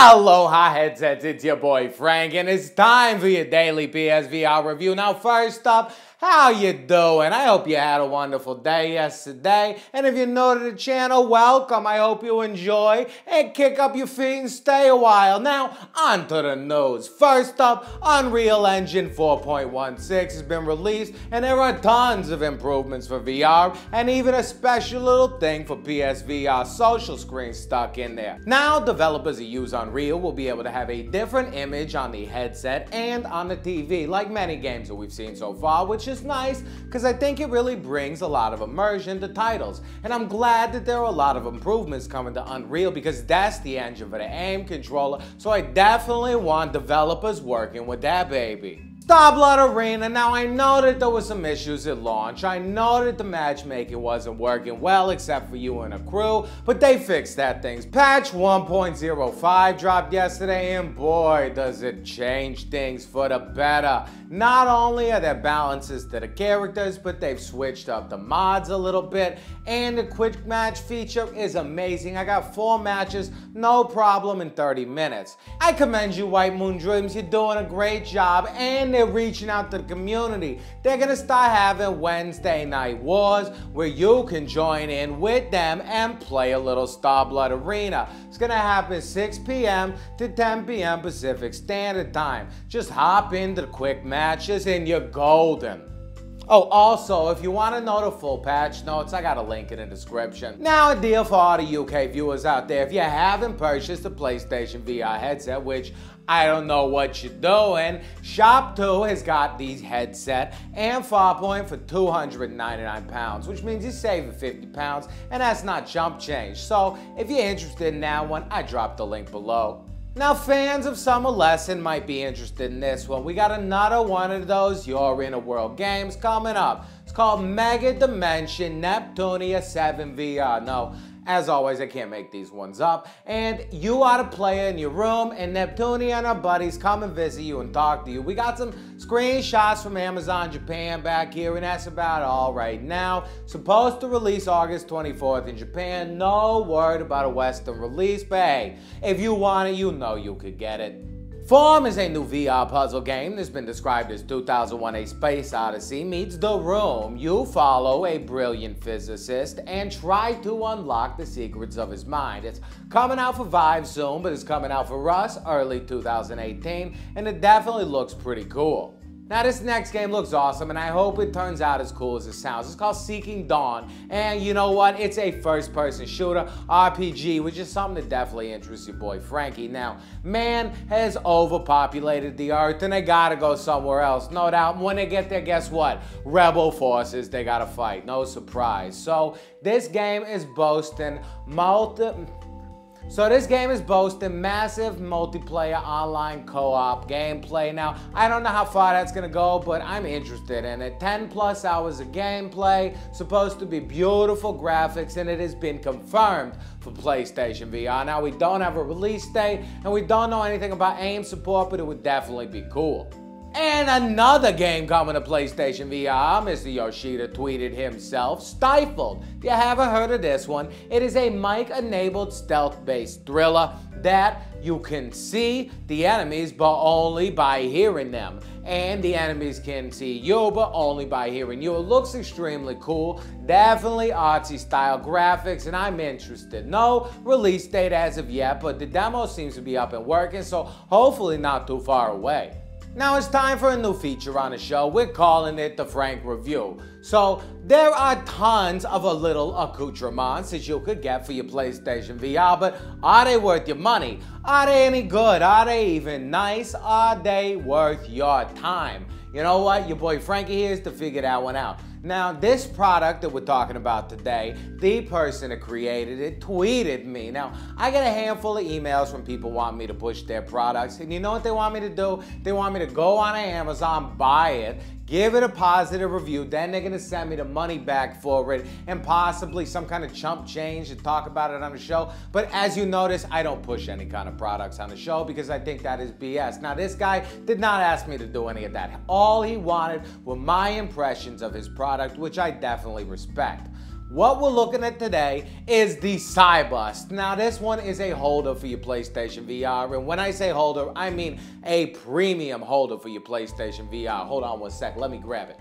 Aloha headsets, it's your boy Frank, and it's time for your daily PSVR review. Now first up, how you doing? I hope you had a wonderful day yesterday, and if you're new to the channel, welcome. I hope you enjoy and kick up your feet and stay a while. Now, on to the news. First up, Unreal Engine 4.16 has been released, and there are tons of improvements for VR, and even a special little thing for PSVR social screen stuck in there. Now, developers who use Unreal will be able to have a different image on the headset and on the TV, like many games that we've seen so far, which is nice because I think it really brings a lot of immersion to titles. And I'm glad that there are a lot of improvements coming to Unreal because that's the engine for the aim controller, so I definitely want developers working with that baby. Starblood Arena. Now I know that there were some issues at launch. I know that the matchmaking wasn't working well except for you and a crew, but they fixed that thing. Patch 1.05 dropped yesterday, and boy does it change things for the better. Not only are there balances to the characters, but they've switched up the mods a little bit, and the quick match feature is amazing. I got 4 matches, no problem, in 30 minutes. I commend you, WhiteMoonDreams. You're doing a great job, and they're reaching out to the community. They're gonna start having Wednesday night wars where you can join in with them and play a little Starblood Arena. It's gonna happen 6 p.m. to 10 p.m. Pacific Standard Time. Just hop into the quick matches and you're golden. Oh, also, if you want to know the full patch notes, I got a link in the description. Now, a deal for all the UK viewers out there. If you haven't purchased a PlayStation VR headset, which I don't know what you're doing, ShopTo has got these headset and Farpoint for £299, which means you're saving £50, and that's not chump change. So, if you're interested in that one, I dropped the link below. Now, fans of Summer Lesson might be interested in this one. We got another one of those You're in a World games coming up. It's called Megadimension Neptunia 7 VR. No, as always, I can't make these ones up. And you are the player in your room, and Neptunia and her buddies come and visit you and talk to you. We got some screenshots from Amazon Japan back here, and that's about all right now. Supposed to release August 24th in Japan. No word about a Western release, but hey, if you want it, you know you could get it. Form is a new VR puzzle game that's been described as 2001: A Space Odyssey meets The Room. You follow a brilliant physicist and try to unlock the secrets of his mind. It's coming out for Vive soon, but it's coming out for us early 2018, and it definitely looks pretty cool. Now, this next game looks awesome, and I hope it turns out as cool as it sounds. It's called Seeking Dawn, and you know what? It's a first-person shooter RPG, which is something that definitely interests your boy Frankie. Now, man has overpopulated the earth, and they gotta go somewhere else, no doubt. And when they get there, guess what? Rebel forces they gotta fight, no surprise. So, this game is boasting massive multiplayer online co-op gameplay. Now, I don't know how far that's gonna go, but I'm interested in it. 10+ hours of gameplay, supposed to be beautiful graphics, and it has been confirmed for PlayStation VR. Now, we don't have a release date, and we don't know anything about aim support, but it would definitely be cool. And another game coming to PlayStation VR, Mr. Yoshida tweeted himself, Stifled. If you haven't heard of this one, it is a mic-enabled stealth-based thriller that you can see the enemies but only by hearing them. And the enemies can see you but only by hearing you. It looks extremely cool, definitely artsy style graphics, and I'm interested. No release date as of yet, but the demo seems to be up and working, so hopefully not too far away. Now it's time for a new feature on the show. We're calling it the Frank Review. So there are tons of a little accoutrements that you could get for your PlayStation VR, but are they worth your money? Are they any good? Are they even nice? Are they worth your time? You know what? Your boy Frankie here is to figure that one out. Now, this product that we're talking about today, the person that created it tweeted me. Now, I get a handful of emails from people wanting me to push their products, and you know what they want me to do? They want me to go on Amazon, buy it, give it a positive review, then they're gonna send me the money back for it and possibly some kind of chump change to talk about it on the show. But as you notice, I don't push any kind of products on the show because I think that is BS. Now, this guy did not ask me to do any of that. All he wanted were my impressions of his product, which I definitely respect. What we're looking at today is the CYBUST. Now this one is a holder for your PlayStation VR, and when I say holder, I mean a premium holder for your PlayStation VR. Hold on one sec, let me grab it.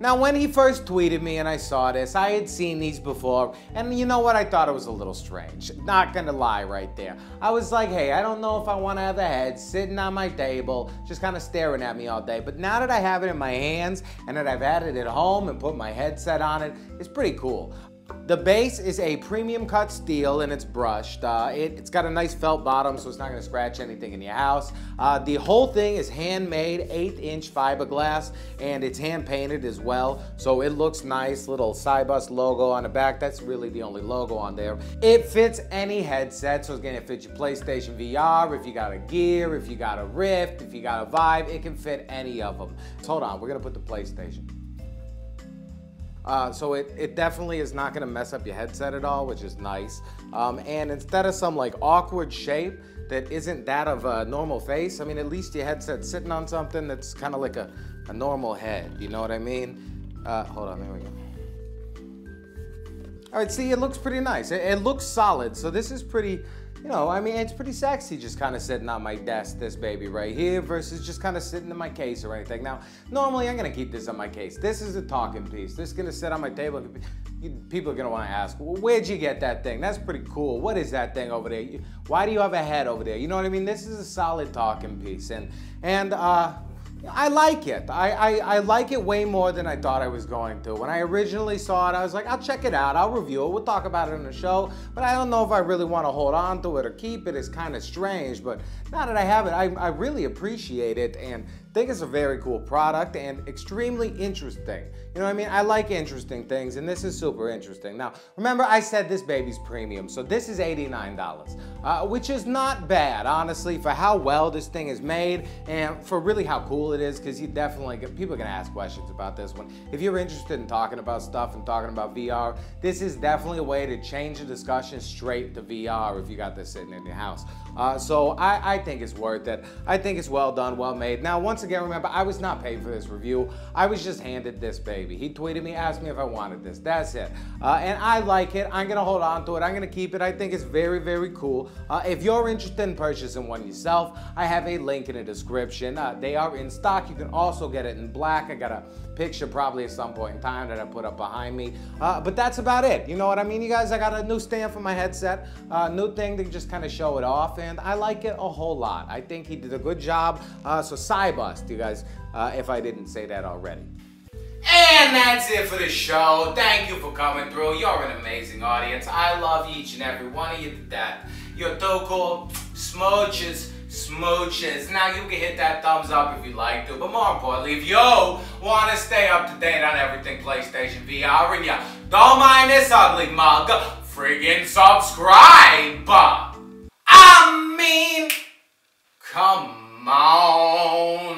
Now when he first tweeted me and I saw this, I had seen these before, and you know what, I thought it was a little strange. Not gonna lie right there. I was like, hey, I don't know if I wanna have a head sitting on my table, just kinda staring at me all day, but now that I have it in my hands and that I've had it at home and put my headset on it, it's pretty cool. The base is a premium cut steel and it's brushed. It's got a nice felt bottom so it's not going to scratch anything in your house. The whole thing is handmade 1/8" fiberglass and it's hand painted as well. So it looks nice, little CYBUST logo on the back. That's really the only logo on there. It fits any headset, so it's going to fit your PlayStation VR, if you got a Gear, if you got a Rift, if you got a Vive, it can fit any of them. So hold on, we're going to put the PlayStation. So it definitely is not going to mess up your headset at all, which is nice. And instead of some like awkward shape that isn't that of a normal face, I mean, at least your headset's sitting on something that's kind of like a normal head. You know what I mean? Hold on, there we go. All right, see, it looks pretty nice. It looks solid. So this is pretty, you know, I mean, it's pretty sexy just kind of sitting on my desk, this baby right here, versus just kind of sitting in my case or anything. Now, normally I'm going to keep this on my case. This is a talking piece. This is going to sit on my table. People are going to want to ask, well, where'd you get that thing? That's pretty cool. What is that thing over there? Why do you have a head over there? You know what I mean? This is a solid talking piece. And I like it. I like it way more than I thought I was going to. When I originally saw it, I was like, I'll check it out. I'll review it. We'll talk about it in the show. But I don't know if I really want to hold on to it or keep it. It's kind of strange. But now that I have it, I really appreciate it and think it's a very cool product and extremely interesting. You know what I mean? I like interesting things, and this is super interesting. Now, remember I said this baby's premium, so this is $89, which is not bad, honestly, for how well this thing is made and for really how cool it is, because you definitely, people are going to ask questions about this one. If you're interested in talking about stuff and talking about VR, this is definitely a way to change the discussion straight to VR if you got this sitting in your house. So I think it's worth it. I think it's well done, well made. Now, once again, remember, I was not paid for this review. I was just handed this baby. He tweeted me, asked me if I wanted this. That's it. And I like it. I'm going to hold on to it. I'm going to keep it. I think it's very, very cool. If you're interested in purchasing one yourself, I have a link in the description. They are in stock. You can also get it in black. I got a picture probably at some point in time that I put up behind me. But that's about it. You know what I mean, you guys? I got a new stand for my headset. New thing to just kind of show it off. And I like it a whole lot. I think he did a good job. So CYBUST, you guys, if I didn't say that already. And that's it for the show. Thank you for coming through. You're an amazing audience. I love each and every one of you to death. You're so cool. Smooches. Smooches. Now you can hit that thumbs up if you like to, but more importantly, if you want to stay up to date on everything PlayStation VR and you don't mind this ugly mug, friggin' subscribe. I mean, come on.